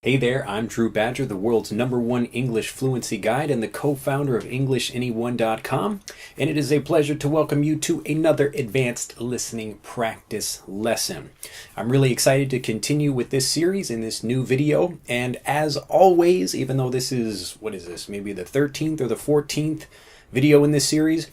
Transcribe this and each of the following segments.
Hey there, I'm Drew Badger, the world's #1 English fluency guide and the co-founder of EnglishAnyone.com, and it is a pleasure to welcome you to another advanced listening practice lesson. I'm really excited to continue with this series in this new video, and as always, even though this is, maybe the 13th or the 14th video in this series,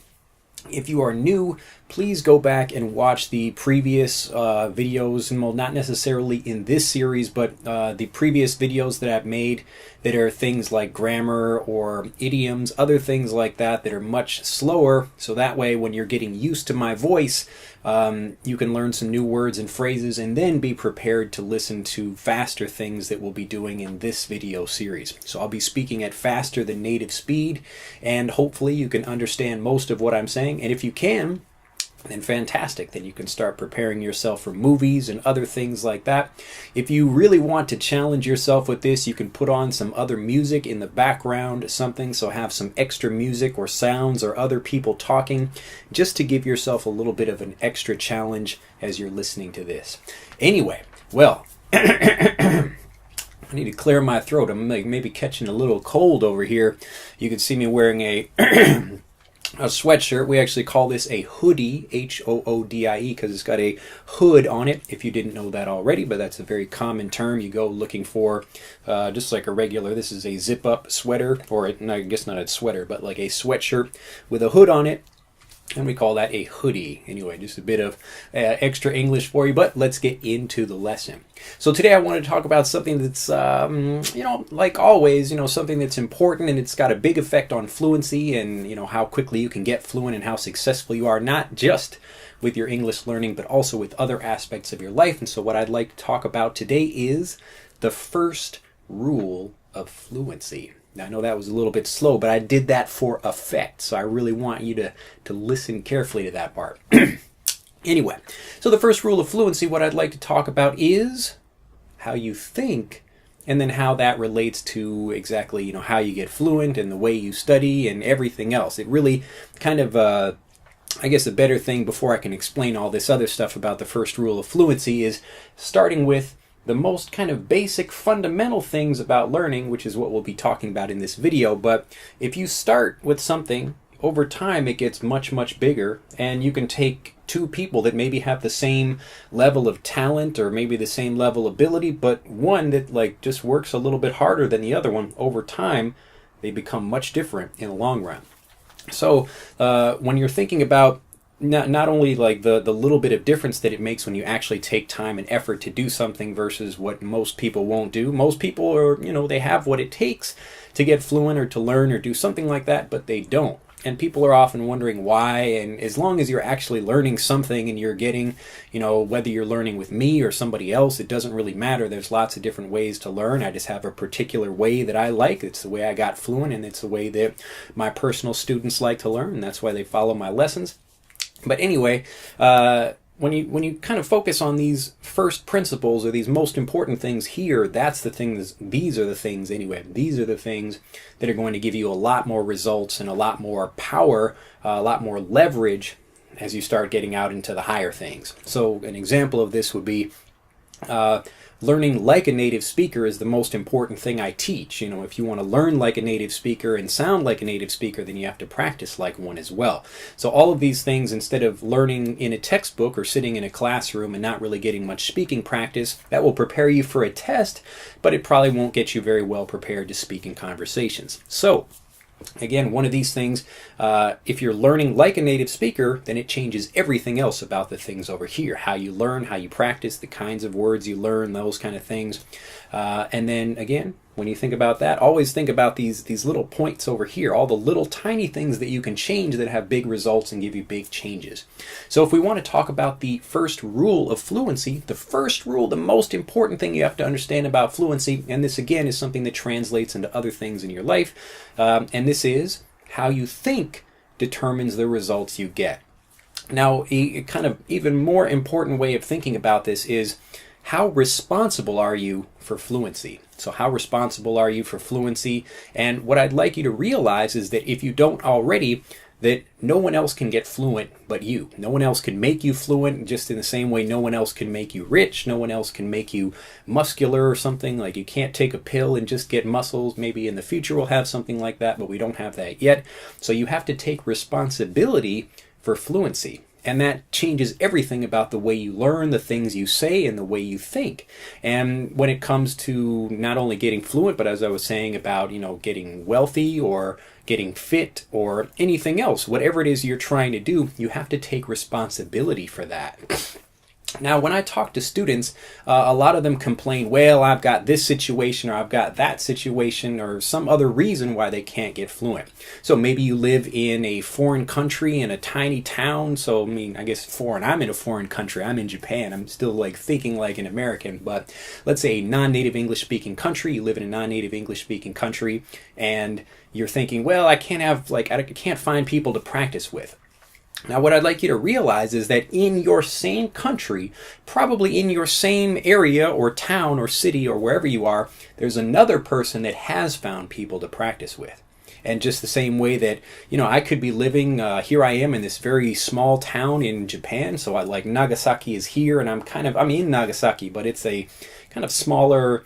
if you are new, please go back and watch the previous videos, and well, not necessarily in this series, but the previous videos that I've made that are things like grammar or idioms, other things like that are much slower, so that way when you're getting used to my voice, you can learn some new words and phrases and then be prepared to listen to faster things that we'll be doing in this video series. So I'll be speaking at faster than native speed, and hopefully you can understand most of what I'm saying, and if you can, then fantastic. Then you can start preparing yourself for movies and other things like that. If you really want to challenge yourself with this, you can put on some other music in the background, something, so have some extra music or sounds or other people talking, just to give yourself a little bit of an extra challenge as you're listening to this. Anyway, well, I need to clear my throat. I'm maybe catching a little cold over here. You can see me wearing a sweatshirt. We actually call this a hoodie, H-O-O-D-I-E, because it's got a hood on it, if you didn't know that already, but that's a very common term. You go looking for, just like a regular, this is a zip-up sweater, or I guess not a sweater, but like a sweatshirt with a hood on it, and we call that a hoodie. Anyway, just a bit of extra English for you, but let's get into the lesson. So today I want to talk about something that's, like always, something that's important, and it's got a big effect on fluency and, how quickly you can get fluent and how successful you are, not just with your English learning, but also with other aspects of your life. And so what I'd like to talk about today is the first rule of fluency. Now, I know that was a little bit slow, but I did that for effect, so I really want you to listen carefully to that part. Anyway, so the first rule of fluency, what I'd like to talk about is how you think, and then how that relates to exactly, how you get fluent and the way you study and everything else. It really kind of, I guess a better thing before I can explain all this other stuff about the first rule of fluency is starting with the most kind of basic fundamental things about learning, which is what we'll be talking about in this video. But if you start with something, over time it gets much, much bigger, and you can take two people that maybe have the same level of talent or maybe the same level of ability, but one that just works a little bit harder than the other one. Over time, they become much different in the long run. So when you're thinking about not only the little bit of difference that it makes when you actually take time and effort to do something versus what most people won't do. Most people are, they have what it takes to get fluent or to learn or do something like that, but they don't. And people are often wondering why, and as long as you're actually learning something and you're getting, whether you're learning with me or somebody else, it doesn't really matter. There's lots of different ways to learn. I just have a particular way that I like. It's the way I got fluent, and it's the way that my personal students like to learn, and that's why they follow my lessons. But anyway, when you kind of focus on these first principles or these most important things here, these are the things that are going to give you a lot more results and a lot more power, a lot more leverage as you start getting out into the higher things. So an example of this would be learning like a native speaker is the most important thing I teach. If you want to learn like a native speaker and sound like a native speaker, then you have to practice like one as well. So all of these things, instead of learning in a textbook or sitting in a classroom and not really getting much speaking practice, that will prepare you for a test, but it probably won't get you very well prepared to speak in conversations. So again, one of these things, if you're learning like a native speaker, then it changes everything else about the things over here. How you learn, how you practice, the kinds of words you learn, those kind of things. And then again, when you think about that, always think about these little points over here, all the little tiny things that you can change that have big results and give you big changes. So if we want to talk about the first rule of fluency, the first rule, the most important thing you have to understand about fluency, and this again is something that translates into other things in your life, and this is how you think determines the results you get. Now, a kind of even more important way of thinking about this is how responsible are you for fluency? So how responsible are you for fluency? And what I'd like you to realize is that if you don't already, that no one else can get fluent but you. No one else can make you fluent, just in the same way no one else can make you rich. No one else can make you muscular or something. Like, you can't take a pill and just get muscles. Maybe in the future we'll have something like that, but we don't have that yet. So you have to take responsibility for fluency. And that changes everything about the way you learn, the things you say, and the way you think. And when it comes to not only getting fluent, but as I was saying about, getting wealthy or getting fit or anything else, whatever it is you're trying to do, you have to take responsibility for that. Now, when I talk to students, a lot of them complain, well, I've got this situation or I've got that situation or some other reason why they can't get fluent. So maybe you live in a foreign country in a tiny town. So, I guess foreign, I'm in a foreign country. I'm in Japan. I'm still thinking like an American. But let's say a non-native English speaking country. You live in a non-native English speaking country and you're thinking, well, I can't find people to practice with. Now, what I'd like you to realize is that in your same country, probably in your same area or town or city or wherever you are, there's another person that has found people to practice with. And just the same way that, I could be living, here I am in this very small town in Japan. So Nagasaki is here and I'm in Nagasaki, but it's a kind of small,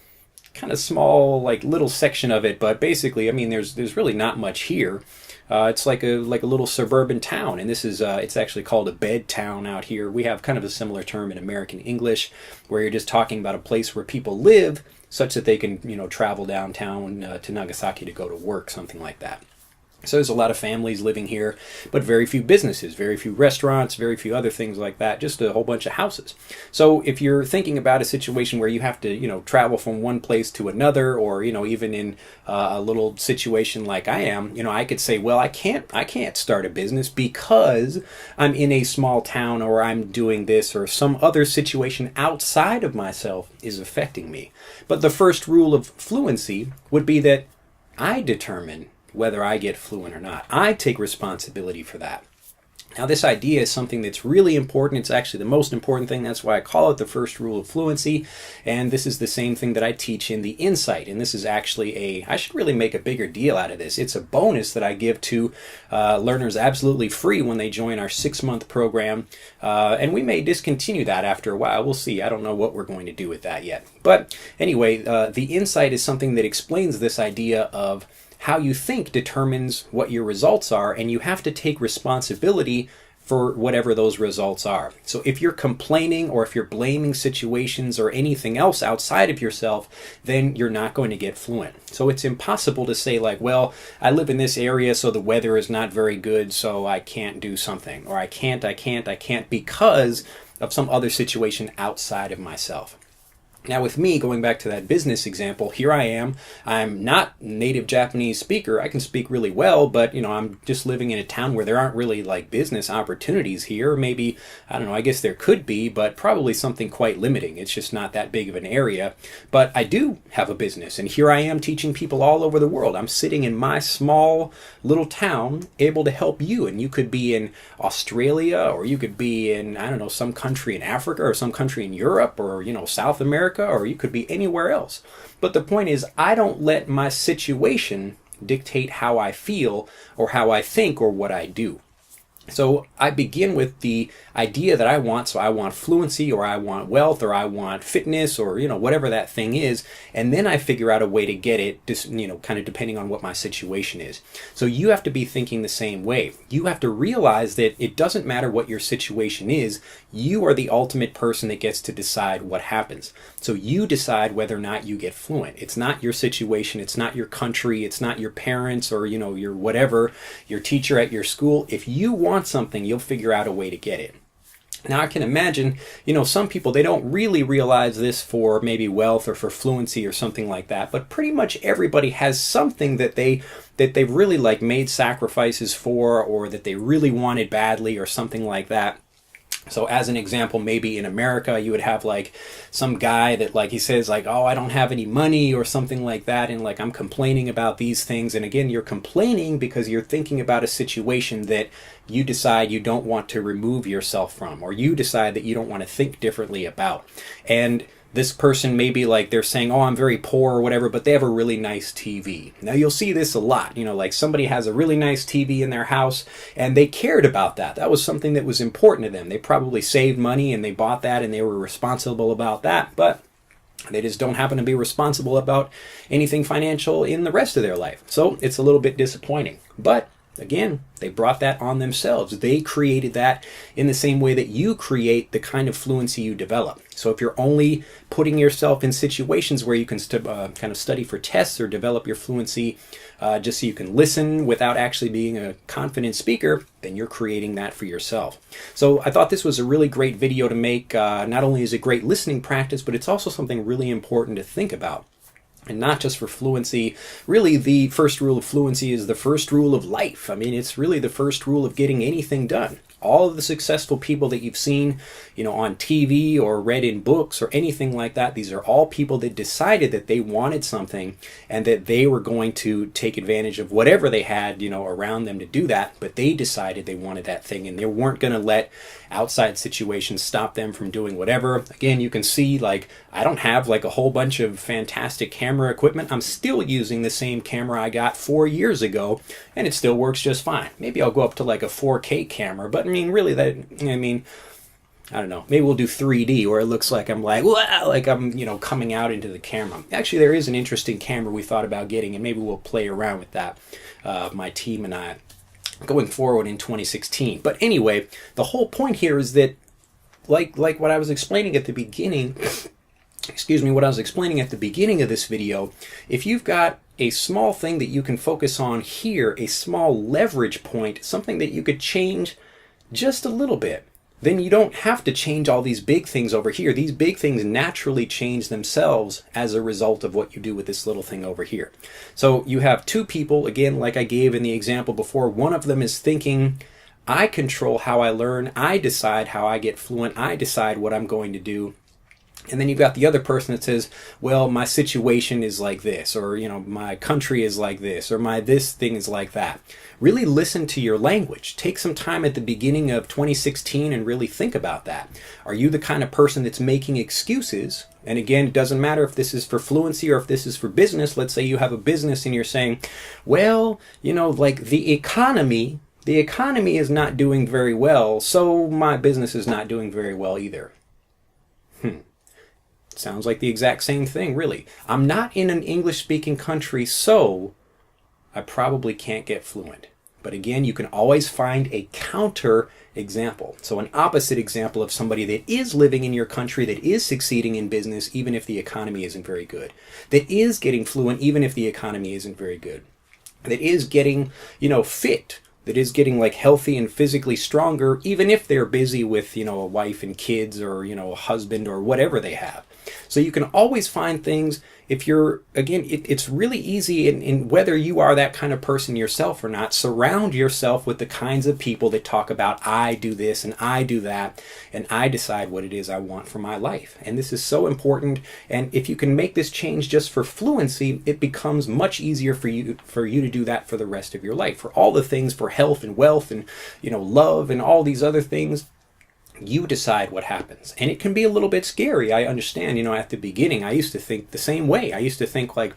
little section of it. But basically, there's really not much here. It's like a little suburban town, and this is it's actually called a bed town out here. We have kind of a similar term in American English, where you're just talking about a place where people live, such that they can travel downtown to Nagasaki to go to work, something like that. So there's a lot of families living here, but very few businesses, very few restaurants, very few other things like that, just a whole bunch of houses. So if you're thinking about a situation where you have to, travel from one place to another, or, even in a little situation like I am, I could say, well, I can't start a business because I'm in a small town, or I'm doing this, or some other situation outside of myself is affecting me. But the first rule of fluency would be that I determine whether I get fluent or not. I take responsibility for that. Now, this idea is something that's really important. It's actually the most important thing. That's why I call it the first rule of fluency. And this is the same thing that I teach in the Insight. And this is actually I should really make a bigger deal out of this. It's a bonus that I give to learners absolutely free when they join our 6-month program. And we may discontinue that after a while. We'll see. I don't know what we're going to do with that yet. But anyway, the Insight is something that explains this idea of how you think determines what your results are, and you have to take responsibility for whatever those results are. So if you're complaining or if you're blaming situations or anything else outside of yourself, then you're not going to get fluent. So it's impossible to say well, I live in this area, so the weather is not very good, so I can't do something, or I can't because of some other situation outside of myself. Now, with me, going back to that business example, here I am. I'm not a native Japanese speaker. I can speak really well, but, I'm just living in a town where there aren't really business opportunities here. Maybe, I don't know, I guess there could be, but probably something quite limiting. It's just not that big of an area. But I do have a business, and here I am teaching people all over the world. I'm sitting in my small little town, able to help you. And you could be in Australia, or you could be in, I don't know, some country in Africa, or some country in Europe, or, South America, or you could be anywhere else. But the point is, I don't let my situation dictate how I feel or how I think or what I do. So I begin with the idea that I want. So I want fluency, or I want wealth, or I want fitness, or, whatever that thing is. And then I figure out a way to get it, just, kind of depending on what my situation is. So you have to be thinking the same way. You have to realize that it doesn't matter what your situation is. You are the ultimate person that gets to decide what happens. So you decide whether or not you get fluent. It's not your situation. It's not your country. It's not your parents, or, your whatever, your teacher at your school. If you want something, you'll figure out a way to get it. Now, I can imagine, some people, they don't really realize this for maybe wealth or for fluency or something like that, but pretty much everybody has something that they've really made sacrifices for, or that they really wanted badly, or something like that. So as an example, maybe in America, you would have some guy that he says oh, I don't have any money, or something like that. And I'm complaining about these things. And again, you're complaining because you're thinking about a situation that you decide you don't want to remove yourself from, or you decide that you don't want to think differently about. And This person maybe like they're saying, oh, I'm very poor or whatever, but they have a really nice TV. Now you'll see this a lot, like somebody has a really nice TV in their house and they cared about that. That was something that was important to them. They probably saved money and they bought that and they were responsible about that, but they just don't happen to be responsible about anything financial in the rest of their life. So it's a little bit disappointing. But again, they brought that on themselves. They created that in the same way that you create the kind of fluency you develop. So if you're only putting yourself in situations where you can kind of study for tests or develop your fluency just so you can listen without actually being a confident speaker, then you're creating that for yourself. So I thought this was a really great video to make. Not only is it great listening practice, but it's also something really important to think about. And not just for fluency. Really, the first rule of fluency is the first rule of life. I mean, it's really the first rule of getting anything done. All of the successful people that you've seen, on TV or read in books or anything like that, these are all people that decided that they wanted something and that they were going to take advantage of whatever they had, around them to do that. But they decided they wanted that thing and they weren't going to let outside situations stop them from doing whatever. Again, you can see like I don't have like a whole bunch of fantastic camera equipment. I'm still using the same camera I got 4 years ago and it still works just fine. Maybe I'll go up to like a 4K camera, but I mean really I don't know, maybe we'll do 3D where it looks like I'm like, wow, like I'm, coming out into the camera. Actually, there is an interesting camera we thought about getting and maybe we'll play around with that, my team and I, going forward in 2016. But anyway, the whole point here is that like what I was explaining at the beginning, what I was explaining at the beginning of this video, if you've got a small thing that you can focus on here, a small leverage point, something that you could change just a little bit, then you don't have to change all these big things over here. These big things naturally change themselves as a result of what you do with this little thing over here. So you have two people, again, like I gave in the example before. One of them is thinking, I control how I learn, I decide how I get fluent, I decide what I'm going to do. And then you've got the other person that says, well, my situation is like this, or, my country is like this, or my this thing is like that. Really listen to your language. Take some time at the beginning of 2016 and really think about that. Are you the kind of person that's making excuses? And again, it doesn't matter if this is for fluency or if this is for business. Let's say you have a business and you're saying, well, like the economy is not doing very well, so my business is not doing very well either. Sounds like the exact same thing, really. I'm not in an English-speaking country, so I probably can't get fluent. But again, you can always find a counter example. So an opposite example of somebody that is living in your country, that is succeeding in business, even if the economy isn't very good. That is getting fluent, even if the economy isn't very good. That is getting, fit. That is getting like healthy and physically stronger, even if they're busy with, a wife and kids or, a husband or whatever they have. So you can always find things if you're, again, it's really easy in whether you are that kind of person yourself or not, surround yourself with the kinds of people that talk about, I do this and I do that, and I decide what it is I want for my life. And this is so important. And if you can make this change just for fluency, it becomes much easier for you to do that for the rest of your life. For all the things, for health and wealth and, love and all these other things, you decide what happens. And it can be a little bit scary. I understand, at the beginning, I used to think the same way. I used to think like,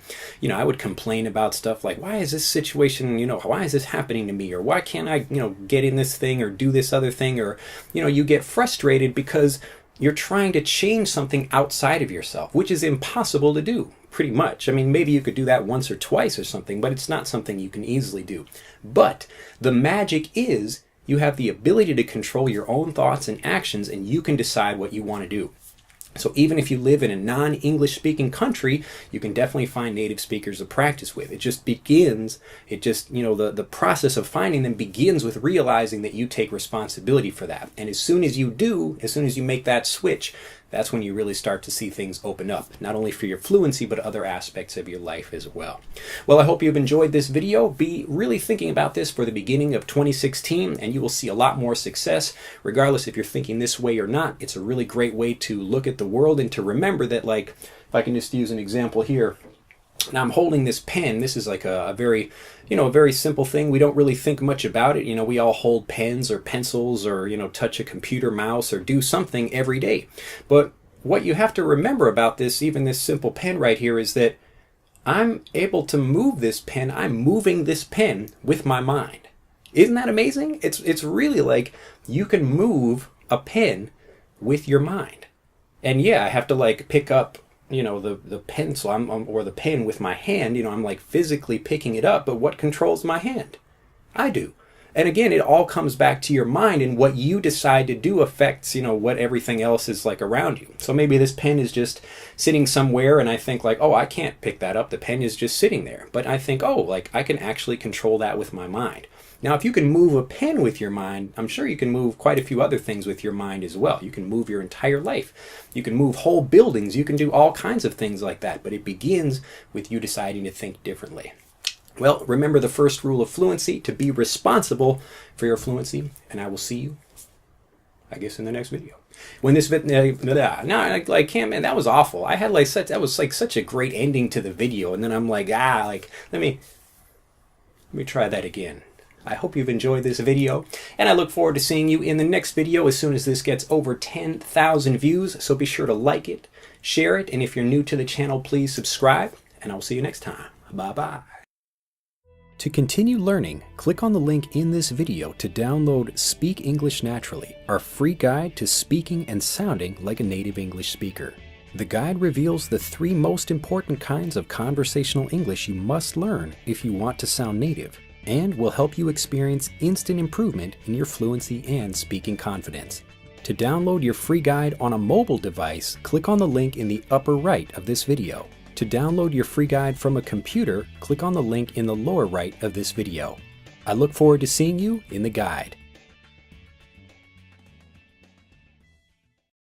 I would complain about stuff like, why is this situation, why is this happening to me? Or why can't I, get in this thing or do this other thing? Or, you get frustrated because you're trying to change something outside of yourself, which is impossible to do, pretty much. I mean, maybe you could do that once or twice or something, but it's not something you can easily do. But the magic is, you have the ability to control your own thoughts and actions, and you can decide what you want to do. So even if you live in a non-English speaking country, you can definitely find native speakers to practice with. The process of finding them begins with realizing that you take responsibility for that. And as soon as you make that switch, that's when you really start to see things open up, not only for your fluency, but other aspects of your life as well. Well, I hope you've enjoyed this video. Be really thinking about this for the beginning of 2016, and you will see a lot more success, regardless if you're thinking this way or not. It's a really great way to look at the world and to remember that, like, if I can just use an example here, now I'm holding this pen. This is like a very simple thing. We don't really think much about it. We all hold pens or pencils or, touch a computer mouse or do something every day. But what you have to remember about this, even this simple pen right here, is that I'm able to move this pen. I'm moving this pen with my mind. Isn't that amazing? It's really like you can move a pen with your mind. And yeah, I have to like pick up, the pencil or the pen with my hand. I'm like physically picking it up, but what controls my hand? I do. And again, it all comes back to your mind, and what you decide to do affects, what everything else is like around you. So maybe this pen is just sitting somewhere and I think like, oh, I can't pick that up. The pen is just sitting there. But I think, oh, like I can actually control that with my mind. Now, if you can move a pen with your mind, I'm sure you can move quite a few other things with your mind as well. You can move your entire life. You can move whole buildings. You can do all kinds of things like that. But it begins with you deciding to think differently. Well, remember the first rule of fluency, to be responsible for your fluency, and I will see you, I guess, in the next video. When this video, I can't, man, that was awful. I had that was like such a great ending to the video, and then I'm like, let me try that again. I hope you've enjoyed this video, and I look forward to seeing you in the next video as soon as this gets over 10,000 views, so be sure to like it, share it, and if you're new to the channel, please subscribe, and I'll see you next time. Bye-bye. To continue learning, click on the link in this video to download Speak English Naturally, our free guide to speaking and sounding like a native English speaker. The guide reveals the 3 most important kinds of conversational English you must learn if you want to sound native, and will help you experience instant improvement in your fluency and speaking confidence. To download your free guide on a mobile device, click on the link in the upper right of this video. To download your free guide from a computer, click on the link in the lower right of this video. I look forward to seeing you in the guide.